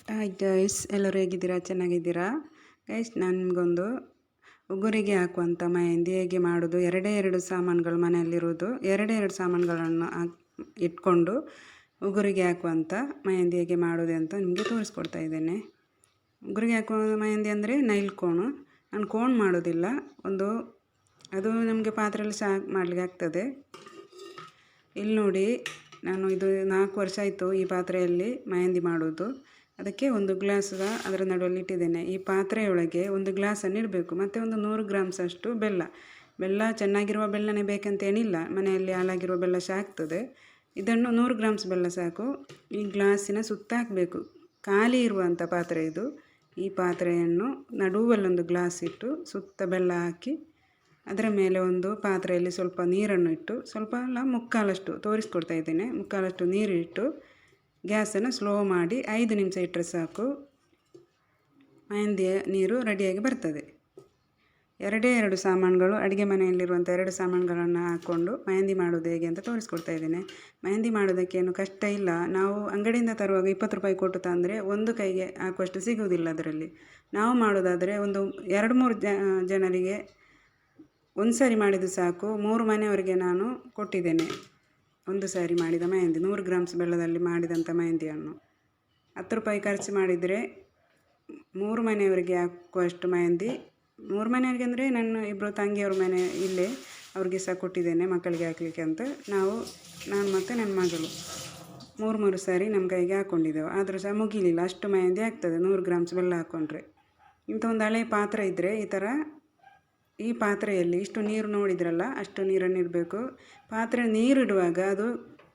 Hi guys, ಎಲ್ಲರೂ ಹೇಗಿದ್ದೀರಾ? ಚೆನ್ನಾಗಿದ್ದೀರಾ ಗೈಸ್? ನನಗೊಂದು ಉಗುರಿಗೆ ಹಾಕುವಂಥ ಮೆಹಂದಿ ಹೇಗೆ ಮಾಡೋದು, ಎರಡು ಸಾಮಾನುಗಳು ಮನೆಯಲ್ಲಿರೋದು, ಎರಡು ಸಾಮಾನುಗಳನ್ನು ಇಟ್ಕೊಂಡು ಉಗುರಿಗೆ ಹಾಕುವಂಥ ಮೆಹಂದಿ ಹೇಗೆ ಮಾಡೋದು ಅಂತ ನಿಮಗೆ ತೋರಿಸ್ಕೊಡ್ತಾ ಇದ್ದೇನೆ. ಉಗುರಿಗೆ ಹಾಕುವ ಮೆಹಂದಿ ಅಂದರೆ ನೈಲ್ ಕೋಣು. ನಾನು ಕೋಣ್ ಮಾಡೋದಿಲ್ಲ, ಅದು ನಮಗೆ ಪಾತ್ರೆಯಲ್ಲಿ ಸಹ ಮಾಡಲಿಕ್ಕೆ ಆಗ್ತದೆ. ಇಲ್ಲಿ ನೋಡಿ, ನಾನು ಇದು 4 ವರ್ಷ ಆಯಿತು ಈ ಪಾತ್ರೆಯಲ್ಲಿ ಮೆಹಂದಿ ಮಾಡೋದು. ಅದಕ್ಕೆ ಒಂದು ಗ್ಲಾಸ್ ಅದರ ನಡುವಲ್ಲಿ ಇಟ್ಟಿದ್ದೇನೆ. ಈ ಪಾತ್ರೆಯೊಳಗೆ ಒಂದು ಗ್ಲಾಸನ್ನು ಇಡಬೇಕು, ಮತ್ತು ಒಂದು 100 ಗ್ರಾಮ್ಸ್ ಅಷ್ಟು ಬೆಲ್ಲ ಚೆನ್ನಾಗಿರುವ ಬೆಲ್ಲನೇ ಬೇಕಂತೇನಿಲ್ಲ, ಮನೆಯಲ್ಲಿ ಹಾಳಾಗಿರುವ ಬೆಲ್ಲ ಸಹ ಆಗ್ತದೆ. ಇದನ್ನು 100 ಗ್ರಾಮ್ಸ್ ಬೆಲ್ಲ ಸಾಕು. ಈ ಗ್ಲಾಸಿನ ಸುತ್ತ ಹಾಕಬೇಕು. ಖಾಲಿ ಇರುವಂಥ ಪಾತ್ರೆ ಇದು. ಈ ಪಾತ್ರೆಯನ್ನು ನಡುವಲ್ಲೊಂದು ಗ್ಲಾಸ್ ಇಟ್ಟು ಸುತ್ತ ಬೆಲ್ಲ ಹಾಕಿ, ಅದರ ಮೇಲೆ ಒಂದು ಪಾತ್ರೆಯಲ್ಲಿ ಸ್ವಲ್ಪ ನೀರನ್ನು ಇಟ್ಟು, ಸ್ವಲ್ಪ ಅಲ್ಲ ಮುಕ್ಕಾಲಷ್ಟು ತೋರಿಸ್ಕೊಡ್ತಾ ಇದ್ದೇನೆ, ಮುಕ್ಕಾಲಷ್ಟು ನೀರು ಇಟ್ಟು ಗ್ಯಾಸನ್ನು ಸ್ಲೋ ಮಾಡಿ 5 ನಿಮಿಷ ಇಟ್ಟರೆ ಸಾಕು. ಮೆಹಂದಿಯ ನೀರು ರೆಡಿಯಾಗಿ ಬರ್ತದೆ. ಎರಡು ಸಾಮಾನುಗಳು, ಅಡುಗೆ ಮನೆಯಲ್ಲಿರುವಂಥ 2 ಸಾಮಾನುಗಳನ್ನು ಹಾಕ್ಕೊಂಡು ಮೆಹಂದಿ ಮಾಡೋದು ಹೇಗೆ ಅಂತ ತೋರಿಸ್ಕೊಡ್ತಾ ಇದ್ದೇನೆ. ಮೆಹಂದಿ ಮಾಡೋದಕ್ಕೇನು ಕಷ್ಟ ಇಲ್ಲ. ನಾವು ಅಂಗಡಿಯಿಂದ ತರುವಾಗ 20 ರೂಪಾಯಿ ಕೊಟ್ಟು ತಂದರೆ ಒಂದು ಕೈಗೆ ಹಾಕುವಷ್ಟು ಸಿಗುವುದಿಲ್ಲ. ಅದರಲ್ಲಿ ನಾವು ಮಾಡೋದಾದರೆ ಒಂದು 2-3 ಜನರಿಗೆ ಒಂದು ಸಾರಿ ಮಾಡಿದ್ದು ಸಾಕು. 3 ಮನೆಯವರಿಗೆ ನಾನು ಕೊಟ್ಟಿದ್ದೇನೆ ಒಂದು ಸಾರಿ ಮಾಡಿದ ಮೆಹಂದಿ. 100 ಗ್ರಾಮ್ಸ್ ಬೆಲ್ಲದಲ್ಲಿ ಮಾಡಿದಂಥ ಮೆಹಂದಿಯನ್ನು 10 ರೂಪಾಯಿ ಖರ್ಚು ಮಾಡಿದರೆ 3 ಮನೆಯವರಿಗೆ ಹಾಕುವಷ್ಟು ಮೆಹಂದಿ. 3 ಮನೆಯವರಿಗೆ ಅಂದರೆ ನನ್ನ 2 ತಂಗಿಯವ್ರ ಮನೆ ಇಲ್ಲೇ, ಅವ್ರಿಗೆ ಸಹ ಕೊಟ್ಟಿದ್ದೇನೆ ಮಕ್ಕಳಿಗೆ ಹಾಕಲಿಕ್ಕೆ ಅಂತ. ನಾನು ಮತ್ತು ನನ್ನ ಮಗಳು 3 ಸಾರಿ ನಮ್ಮ ಕೈಗೆ ಹಾಕ್ಕೊಂಡಿದ್ದೆವು. ಆದರೂ ಸಹ ಮುಗಿಲಿಲ್ಲ, ಅಷ್ಟು ಮೆಹಂದಿ ಆಗ್ತದೆ 100 ಗ್ರಾಮ್ಸ್ ಬೆಲ್ಲ ಹಾಕ್ಕೊಂಡ್ರೆ. ಇಂಥ ಒಂದು ಹಳೆ ಪಾತ್ರೆ ಇದ್ದರೆ ಈ ಪಾತ್ರೆಯಲ್ಲಿ ಇಷ್ಟು ನೀರು ನೋಡಿದ್ರಲ್ಲ, ಅಷ್ಟು ನೀರನ್ನು ಇಡಬೇಕು. ಪಾತ್ರೆ ನೀರಿಡುವಾಗ ಅದು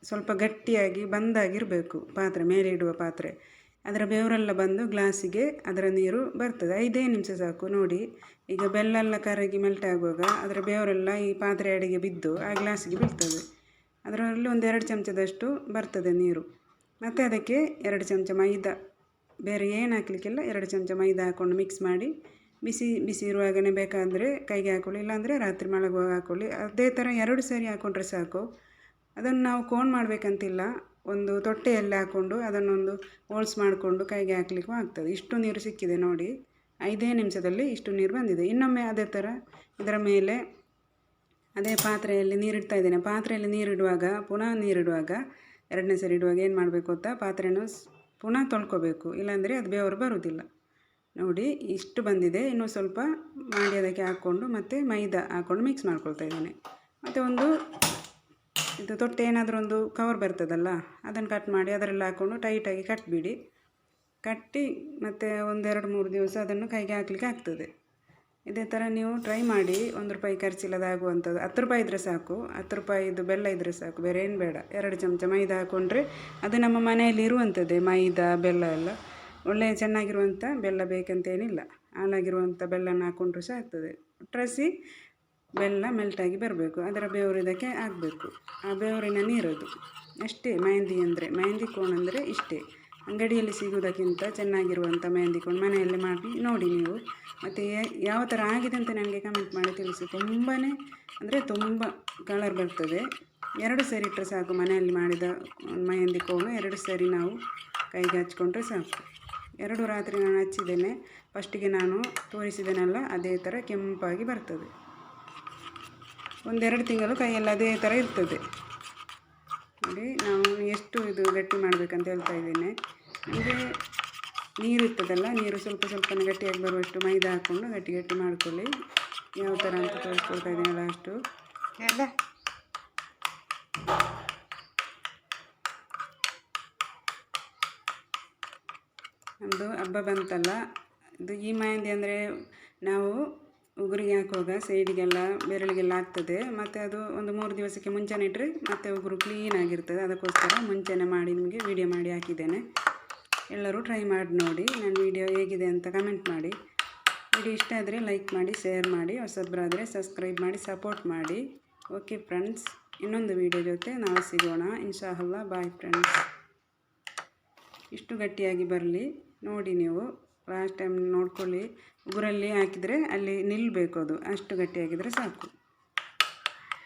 ಸ್ವಲ್ಪ ಗಟ್ಟಿಯಾಗಿ ಬಂದಾಗಿರಬೇಕು. ಪಾತ್ರೆ ಮೇಲೆ ಇಡುವ ಪಾತ್ರೆ, ಅದರ ಬೆವರೆಲ್ಲ ಬಂದು ಗ್ಲಾಸಿಗೆ ಅದರ ನೀರು ಬರ್ತದೆ. 5 ನಿಮಿಷ ಸಾಕು. ನೋಡಿ, ಈಗ ಬೆಲ್ಲ ಕರಗಿ ಮೆಲ್ಟ್ ಆಗುವಾಗ ಅದರ ಬೆವರೆಲ್ಲ ಈ ಪಾತ್ರೆ ಅಡಿಗೆ ಬಿದ್ದು ಆ ಗ್ಲಾಸಿಗೆ ಬೀಳ್ತದೆ. ಅದರಲ್ಲಿ ಒಂದು 2 ಚಮಚದಷ್ಟು ಬರ್ತದೆ ನೀರು. ಮತ್ತು ಅದಕ್ಕೆ 2 ಚಮಚ ಮೈದಾ, ಬೇರೆ ಏನು ಹಾಕಲಿಕ್ಕಿಲ್ಲ, 2 ಚಮಚ ಮೈದಾ ಹಾಕ್ಕೊಂಡು ಮಿಕ್ಸ್ ಮಾಡಿ, ಬಿಸಿ ಇರುವಾಗಲೇ ಬೇಕಾದರೆ ಕೈಗೆ ಹಾಕ್ಕೊಳ್ಳಿ, ಇಲ್ಲಾಂದರೆ ರಾತ್ರಿ ಮಲಗುವಾಗ ಹಾಕ್ಕೊಳ್ಳಿ. ಅದೇ ಥರ 2 ಸಾರಿ ಹಾಕ್ಕೊಂಡ್ರೆ ಸಾಕು. ಅದನ್ನು ನಾವು ಕೋನ್ ಮಾಡಬೇಕಂತಿಲ್ಲ, ಒಂದು ತೊಟ್ಟೆಯಲ್ಲಿ ಹಾಕ್ಕೊಂಡು ಅದನ್ನೊಂದು ಹೋಲ್ಸ್ ಮಾಡಿಕೊಂಡು ಕೈಗೆ ಹಾಕಲಿಕ್ಕೂ ಆಗ್ತದೆ. ಇಷ್ಟು ನೀರು ಸಿಕ್ಕಿದೆ ನೋಡಿ, 5 ನಿಮಿಷದಲ್ಲಿ ಇಷ್ಟು ನೀರು ಬಂದಿದೆ. ಇನ್ನೊಮ್ಮೆ ಅದೇ ಥರ ಇದರ ಮೇಲೆ ಅದೇ ಪಾತ್ರೆಯಲ್ಲಿ ನೀರಿಡ್ತಾ ಇದ್ದೇನೆ. ಪಾತ್ರೆಯಲ್ಲಿ ನೀರಿಡುವಾಗ, ಪುನಃ ನೀರಿಡುವಾಗ, 2ನೇ ಸರಿ ಇಡುವಾಗ ಏನು ಮಾಡಬೇಕು ಗೊತ್ತಾ, ಪಾತ್ರೆಯನ್ನು ಪುನಃ ತೊಳ್ಕೊಬೇಕು, ಇಲ್ಲಾಂದರೆ ಅದು ಬೆವರು ಬರುವುದಿಲ್ಲ. ನೋಡಿ, ಇಷ್ಟು ಬಂದಿದೆ. ಇನ್ನೂ ಸ್ವಲ್ಪ ಮಾಡಿ ಅದಕ್ಕೆ ಹಾಕ್ಕೊಂಡು ಮತ್ತೆ ಮೈದಾ ಹಾಕ್ಕೊಂಡು ಮಿಕ್ಸ್ ಮಾಡ್ಕೊಳ್ತಾ ಇದ್ದೇನೆ. ಮತ್ತು ಇದು ತೊಟ್ಟೆ ಏನಾದರೂ ಒಂದು ಕವರ್ ಬರ್ತದಲ್ಲ, ಅದನ್ನು ಕಟ್ ಮಾಡಿ ಅದರಲ್ಲಿ ಹಾಕ್ಕೊಂಡು ಟೈಟಾಗಿ ಕಟ್ಟಿ ಮತ್ತು 1-2-3 ದಿವಸ ಅದನ್ನು ಕೈಗೆ ಹಾಕಲಿಕ್ಕೆ ಆಗ್ತದೆ. ಇದೇ ಥರ ನೀವು ಟ್ರೈ ಮಾಡಿ. 1 ರೂಪಾಯಿ ಖರ್ಚಿಲ್ಲದಾಗುವಂಥದ್ದು. 10 ರೂಪಾಯಿ ಇದ್ದರೆ ಸಾಕು, 10 ರೂಪಾಯಿದು ಬೆಲ್ಲ ಇದ್ದರೆ ಸಾಕು, ಬೇರೆ ಏನು ಬೇಡ. 2 ಚಮಚ ಮೈದಾ ಹಾಕ್ಕೊಂಡ್ರೆ ಅದು ನಮ್ಮ ಮನೆಯಲ್ಲಿ ಇರುವಂಥದ್ದೇ ಮೈದಾ ಬೆಲ್ಲ ಎಲ್ಲ. ಒಳ್ಳೆಯ ಚೆನ್ನಾಗಿರುವಂಥ ಬೆಲ್ಲ ಬೇಕಂತೇನಿಲ್ಲ, ಹಾಳಾಗಿರುವಂಥ ಬೆಲ್ಲನ ಹಾಕ್ಕೊಂಡ್ರೂ ಸಹ ಆಗ್ತದೆ. ಒಟ್ಟರಸಿ ಬೆಲ್ಲ ಮೆಲ್ಟಾಗಿ ಬರಬೇಕು, ಅದರ ಬೆವರು ಇದಕ್ಕೆ ಆಗಬೇಕು. ಆ ಬೆವರಿನ ನೀರದು ಅಷ್ಟೇ ಮೆಹಂದಿ ಕೋನ್ ಅಂದರೆ ಇಷ್ಟೇ. ಅಂಗಡಿಯಲ್ಲಿ ಸಿಗುವುದಕ್ಕಿಂತ ಚೆನ್ನಾಗಿರುವಂಥ ಮೆಹಂದಿ ಕೋನ್ ಮನೆಯಲ್ಲಿ ಮಾಡಿ ನೋಡಿ ನೀವು. ಮತ್ತು ಯಾವ ಥರ ಆಗಿದೆ ಅಂತ ನನಗೆ ಕಮೆಂಟ್ ಮಾಡಿ ತಿಳಿಸಿ. ತುಂಬ ಕಲರ್ ಬರ್ತದೆ. 2 ಸಾರಿ ಇಟ್ಟರೆ ಸಾಕು. ಮನೆಯಲ್ಲಿ ಮಾಡಿದ ಮೆಹಂದಿ ಕೋನು 2 ಸಾರಿ ನಾವು ಕೈಗೆ ಹಚ್ಕೊಂಡ್ರೆ ಸಾಕು. 2 ರಾತ್ರಿ ನಾನು ಹಚ್ಚಿದ್ದೇನೆ. ಫಸ್ಟಿಗೆ ನಾನು ತೋರಿಸಿದ್ದೇನಲ್ಲ, ಅದೇ ಥರ ಕೆಂಪಾಗಿ ಬರ್ತದೆ. 1-2 ತಿಂಗಳು ಕೈಯಲ್ಲಿ ಅದೇ ಥರ ಇರ್ತದೆ. ನೋಡಿ, ನಾವು ಎಷ್ಟು ಇದು ಗಟ್ಟಿ ಮಾಡಬೇಕಂತ ಹೇಳ್ತಾ ಇದ್ದೇನೆ. ನಮಗೆ ನೀರು ಇರ್ತದಲ್ಲ, ನೀರು ಸ್ವಲ್ಪನೇ ಗಟ್ಟಿಯಾಗಿ ಬರುವಷ್ಟು ಮೈದಾ ಹಾಕ್ಕೊಂಡು ಗಟ್ಟಿ ಮಾಡ್ಕೊಳ್ಳಿ. ಯಾವ ಥರ ಅಂತ ತೋರಿಸ್ಕೊಳ್ತಾ ಇದ್ದೀನಲ್ಲ ಅಷ್ಟು ಎಲ್ಲ. ನಮ್ಮದು ಹಬ್ಬ ಬಂತಲ್ಲ, ಈ ಮೆಹಂದಿ ಅಂದರೆ ನಾವು ಉಗುರಿಗೆ ಹಾಕುವಾಗ ಸೈಡಿಗೆಲ್ಲ ಬೆರಳಿಗೆಲ್ಲ ಆಗ್ತದೆ. ಮತ್ತು ಅದು ಒಂದು 3 ದಿವಸಕ್ಕೆ ಮುಂಚೆನೇ ಇಟ್ಟರೆ ಮತ್ತೆ ಉಗುರು ಕ್ಲೀನಾಗಿರ್ತದೆ. ಅದಕ್ಕೋಸ್ಕರ ಮುಂಚೆನೇ ಮಾಡಿ ನಿಮಗೆ ವಿಡಿಯೋ ಮಾಡಿ ಹಾಕಿದ್ದೇನೆ. ಎಲ್ಲರೂ ಟ್ರೈ ಮಾಡಿ ನೋಡಿ. ನನ್ನ ವಿಡಿಯೋ ಹೇಗಿದೆ ಅಂತ ಕಮೆಂಟ್ ಮಾಡಿ. ವಿಡಿಯೋ ಇಷ್ಟ ಆದರೆ ಲೈಕ್ ಮಾಡಿ, ಶೇರ್ ಮಾಡಿ, ಹೊಸಬ್ರಾದರೆ ಸಬ್ಸ್ಕ್ರೈಬ್ ಮಾಡಿ ಸಪೋರ್ಟ್ ಮಾಡಿ. ಓಕೆ ಫ್ರೆಂಡ್ಸ್, ಇನ್ನೊಂದು ವಿಡಿಯೋ ಜೊತೆ ನಾವು ಸಿಗೋಣ ಇನ್ಶಾಅಲ್ಲಾ. Bye friends. ಇಷ್ಟು ಗಟ್ಟಿಯಾಗಿ ಬರಲಿ ನೋಡಿ. ನೀವು ಲಾಸ್ಟ್ ಟೈಮ್ ನೋಡ್ಕೊಳ್ಳಿ, ಉಗುರಲ್ಲಿ ಹಾಕಿದರೆ ಅಲ್ಲಿ ನಿಲ್ಲಬೇಕು, ಅದು ಅಷ್ಟು ಗಟ್ಟಿಯಾಗಿದ್ದರೆ ಸಾಕು.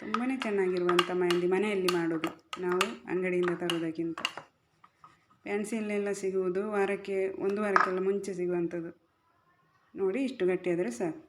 ತುಂಬಾ ಚೆನ್ನಾಗಿರುವಂಥ ಮೆಹಂದಿ ಮನೆಯಲ್ಲಿ ಮಾಡೋದು, ನಾವು ಅಂಗಡಿಯಿಂದ ತರೋದಕ್ಕಿಂತ. ಫ್ಯಾನ್ಸಿಯಲ್ಲೆಲ್ಲ ಸಿಗುವುದು ವಾರಕ್ಕೆ 1 ವಾರಕ್ಕೆಲ್ಲ ಮುಂಚೆ ಸಿಗುವಂಥದ್ದು. ನೋಡಿ ಇಷ್ಟು ಗಟ್ಟಿಯಾದರೆ ಸಾಕು.